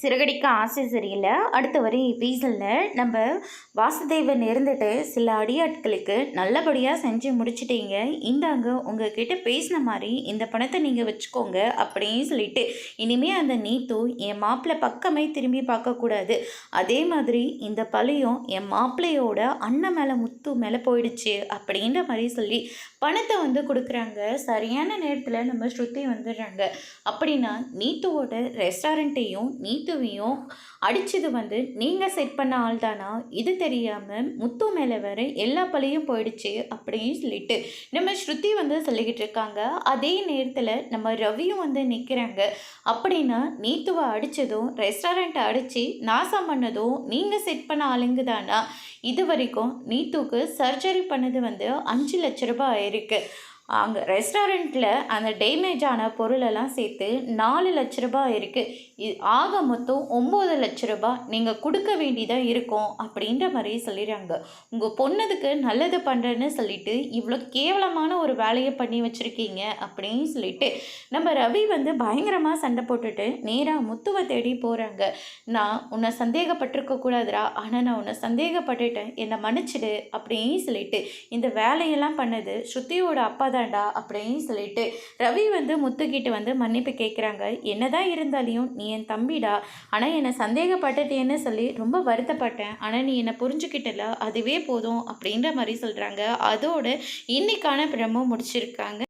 சிறகடிக்க ஆசை சரியில்லை. அடுத்த வரை எபிசோடில் நம்ம வாசுதேவன் இருந்துட்டு சில அடியாட்களுக்கு நல்லபடியாக செஞ்சு முடிச்சிட்டீங்க, இந்தாங்க உங்ககிட்ட பேசின மாதிரி இந்த பணத்தை நீங்கள் வச்சுக்கோங்க அப்படின்னு சொல்லிட்டு, இனிமேல் அந்த நீத்து என் மாப்பிள்ளை பக்கமே திரும்பி பார்க்கக்கூடாது, அதே மாதிரி இந்த பழியும் என் மாப்பிள்ளையோட அண்ணன் மேலே முத்து மேலே போயிடுச்சு அப்படின்ற மாதிரி சொல்லி பணத்தை கொடுக்குறாங்க. சரியான நேரத்தில் நம்ம ஸ்ருதி வந்துடுறாங்க. அப்படின்னா நீத்துவோட ரெஸ்டாரண்ட்டையும் நீத்துவையும் அடித்தது நீங்கள் செட் பண்ண ஆள் தானா, இது தெரியாமல் முத்து மேலே வர எல்லா பழியும் போயிடுச்சு அப்படின்னு சொல்லிட்டு நம்ம ஸ்ருதி சொல்லிக்கிட்டு இருக்காங்க. அதே நேரத்தில் நம்ம ரவியும் நிற்கிறாங்க. அப்படின்னா நீத்துவை அடித்ததும் ரெஸ்டாரண்ட்டை அடித்து நாசம் பண்ணதும் நீங்கள் செட் பண்ண ஆளுங்க தானா, இது வரைக்கும் நீத்துக்கு சர்ஜரி பண்ணது 5 லட்ச ரூபாய் ஆயிருக்கு. அங்கே ரெஸ்டாரண்ட்டில் அந்த டேமேஜ் ஆன பொருளெல்லாம் சேர்த்து 4 லட்ச ரூபாய் இருக்குது. இது ஆக மொத்தம் 9 லட்ச ரூபாய் நீங்கள் கொடுக்க வேண்டியதாக இருக்கும் அப்படின்ற மாதிரி சொல்லிடுறாங்க. உங்கள் பொண்ணுக்கு நல்லது பண்ணுறேன்னு சொல்லிட்டு இவ்வளோ கேவலமான ஒரு வேலையை பண்ணி வச்சுருக்கீங்க அப்படின்னு சொல்லிட்டு நம்ம ரவி பயங்கரமாக சண்டை போட்டுட்டு நேராக முத்துவை தேடி போகிறாங்க. நான் உன்னை சந்தேகப்பட்டிருக்க கூடாதுரா, ஆனால் நான் உன்னை சந்தேகப்பட்டுட்டேன், என்னை மன்னிச்சிடு அப்படின்னு சொல்லிட்டு இந்த வேலையெல்லாம் பண்ணது ஸ்ருதியோட அப்பா தான்டா அப்படின்னு சொல்லிட்டு ரவி முத்துக்கிட்ட மன்னிப்பு கேட்குறாங்க. என்னதான் இருந்தாலையும் நீ என் தம்பிடா, ஆனால் என்னை சந்தேகப்பட்டுட்டேன்னு சொல்லி ரொம்ப வருத்தப்பட்டேன், ஆனால் நீ என்னை புரிஞ்சுக்கிட்டல, அதுவே போதும் அப்படின்ற மாதிரி சொல்கிறாங்க. அதோடு இன்னைக்கான பிரம்ம முடிச்சிருக்காங்க.